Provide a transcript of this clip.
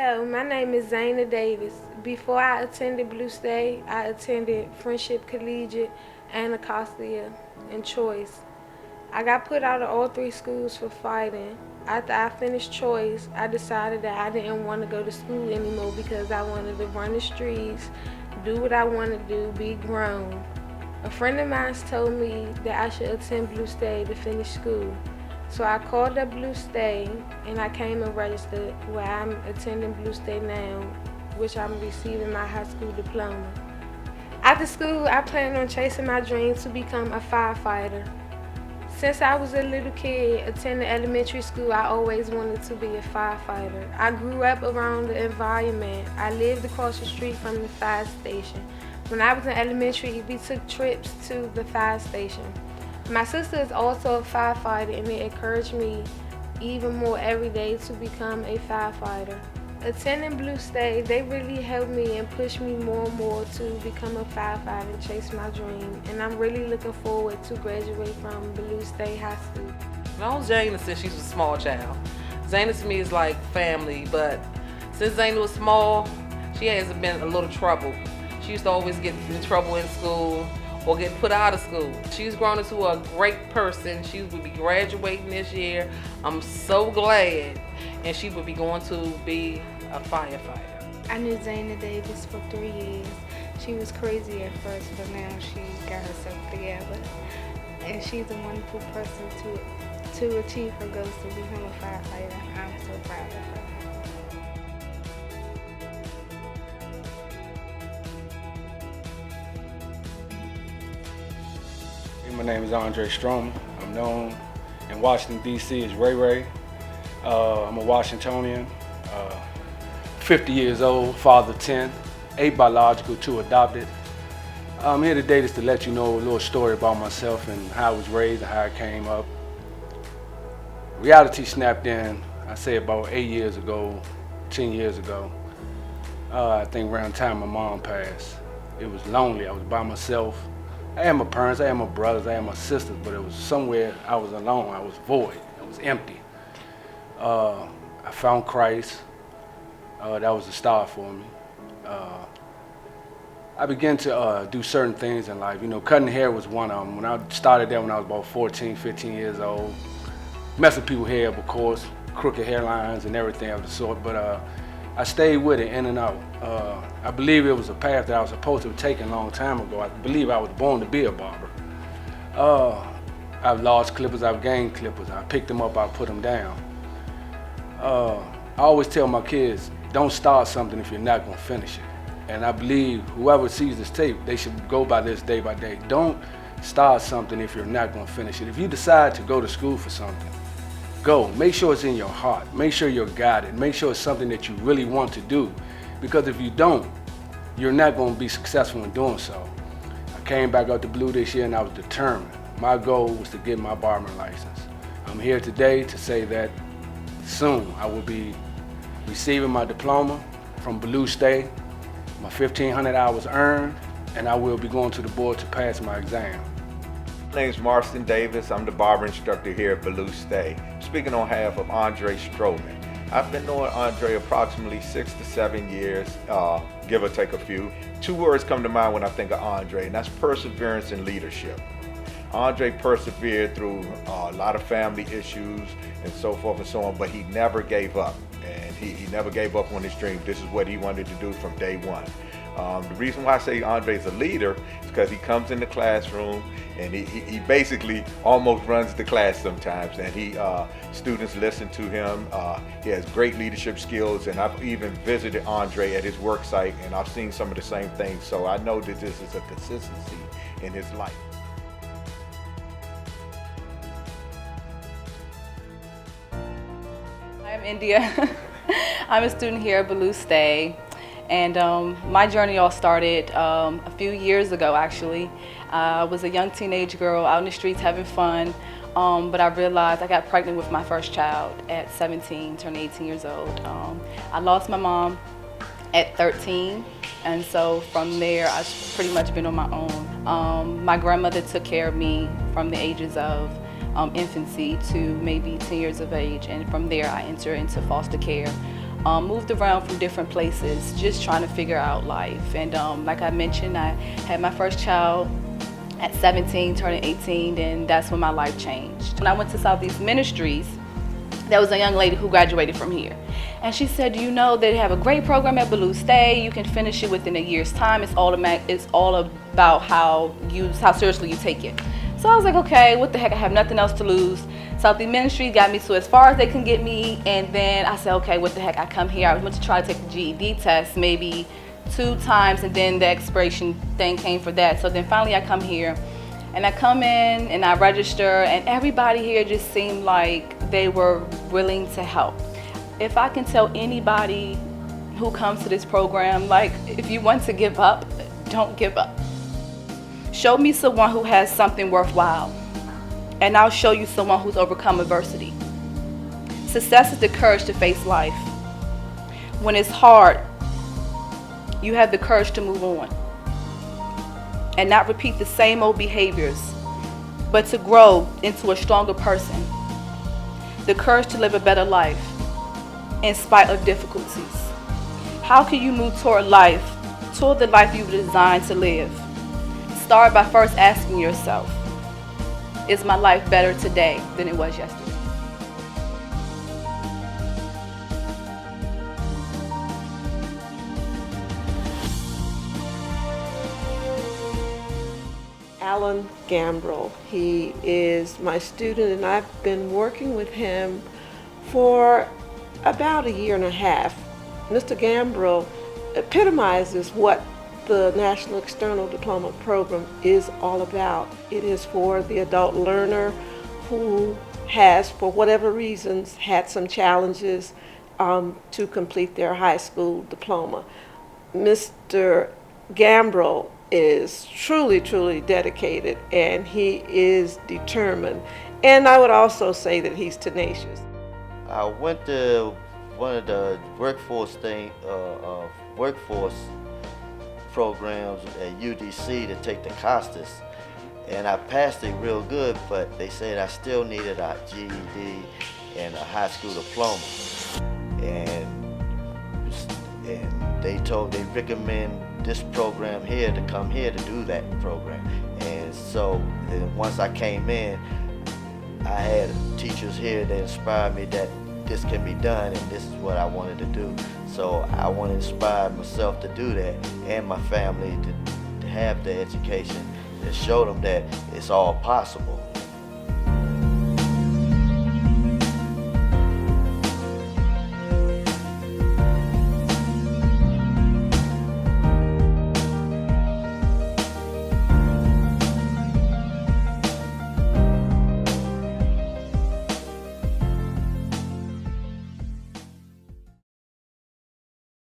Hello, my name is Jaden Davis. Before I attended Blue State, I attended Friendship Collegiate, Anacostia, and Choice. I got put out of all three schools for fighting. After I finished Choice, I decided that I didn't want to go to school anymore because I wanted to run the streets, do what I want to do, be grown. A friend of mine told me that I should attend Blue State to finish school. So I called up Blue State and I came and registered where I'm attending Blue State now, which I'm receiving my high school diploma. After school, I plan on chasing my dream to become a firefighter. Since I was a little kid attending elementary school, I always wanted to be a firefighter. I grew up around the environment. I lived across the street from the fire station. When I was in elementary, we took trips to the fire station. My sister is also a firefighter and it encouraged me even more every day to become a firefighter. Attending Blue State, they really helped me and pushed me more and more to become a firefighter and chase my dream. And I'm really looking forward to graduate from Blue State High School. I've known Jana since she was a small child. Jana to me is like family, but since Jana was small, she has been a little trouble. She used to always get in trouble in school or get put out of school. She's grown into a great person. She will be graduating this year. I'm so glad. And she will be going to be a firefighter. I knew Jaden Davis for 3 years. She was crazy at first, but now she got herself together. And she's a wonderful person to achieve her goals to become a firefighter. I'm so proud of her. My name is Andre Stroman. I'm known in Washington, D.C. as Ray Ray. I'm a Washingtonian, 50 years old, father of 10, 8 biological, 2 adopted. I'm here today just to let you know a little story about myself and how I was raised and how I came up. Reality snapped in, I say about 8 years ago, 10 years ago. I think around the time my mom passed. It was lonely, I was by myself. I had my parents, I had my brothers, I had my sisters, but it was somewhere I was alone, I was void, I was empty. I found Christ, that was the start for me. I began to do certain things in life. You know, cutting hair was one of them. When I started that when I was about 14, 15 years old, messing with people's hair, of course, crooked hairlines and everything of the sort, but I stayed with it in and out. I believe it was a path that I was supposed to have taken a long time ago. I believe I was born to be a barber. I've lost clippers, I've gained clippers. I picked them up, I put them down. I always tell my kids, don't start something if you're not gonna finish it. And I believe whoever sees this tape, they should go by this day by day. Don't start something if you're not gonna finish it. If you decide to go to school for something, go. Make sure it's in your heart. Make sure you're guided. Make sure it's something that you really want to do. Because if you don't, you're not gonna be successful in doing so. I came back out to Blue this year and I was determined. My goal was to get my barbering license. I'm here today to say that soon I will be receiving my diploma from Ballou State, my 1,500 hours earned, and I will be going to the board to pass my exam. My name is Marston Davis. I'm the barber instructor here at Ballou State. Speaking on behalf of Andre Stroman. I've been knowing Andre approximately 6 to 7 years, give or take a few. 2 words come to mind when I think of Andre, and that's perseverance and leadership. Andre persevered through a lot of family issues and so forth and so on, but he never gave up. And he never gave up on his dream. This is what he wanted to do from day one. The reason why I say Andre's a leader is because he comes in the classroom and he basically almost runs the class sometimes, and students listen to him. He has great leadership skills, and I've even visited Andre at his work site and I've seen some of the same things, so I know that this is a consistency in his life. I'm India. I'm a student here at Ballou State, and my journey all started a few years ago actually. I was a young teenage girl out in the streets having fun, but I realized I got pregnant with my first child at 17, turned 18 years old. I lost my mom at 13, and so from there I've pretty much been on my own. My grandmother took care of me from the ages of infancy to maybe 10 years of age, and from there I entered into foster care. moved around from different places, just trying to figure out life. And like I mentioned, I had my first child at 17, turning 18, and that's when my life changed. When I went to Southeast Ministries, there was a young lady who graduated from here. And she said, you know, they have a great program at Ballou State. You can finish it within a year's time. It's all about how seriously you take it. So I was like, okay, what the heck, I have nothing else to lose. Southeast Ministry got me to as far as they can get me, and then I said, okay, what the heck, I come here. I went to try to take the GED test maybe 2 times, and then the expiration thing came for that. So then finally I come here, and I come in and I register, and everybody here just seemed like they were willing to help. If I can tell anybody who comes to this program, like, if you want to give up, don't give up. Show me someone who has something worthwhile, and I'll show you someone who's overcome adversity. Success is the courage to face life. When it's hard, you have the courage to move on and not repeat the same old behaviors, but to grow into a stronger person. The courage to live a better life in spite of difficulties. How can you move toward the life you were designed to live? Start by first asking yourself, is my life better today than it was yesterday? Gambril. He is my student, and I've been working with him for about a year and a half. Mr. Gambril epitomizes what the National External Diploma Program is all about. It is for the adult learner who has, for whatever reasons, had some challenges to complete their high school diploma. Mr. Gambril is truly, truly dedicated, and he is determined. And I would also say that he's tenacious. I went to one of the workforce programs at UDC to take the Costas, and I passed it real good, but they said I still needed a GED and a high school diploma, and they recommend this program here to come here to do that program. And so once I came in, I had teachers here that inspired me that this can be done, and this is what I wanted to do. So I want to inspire myself to do that, and my family to have the education and show them that it's all possible.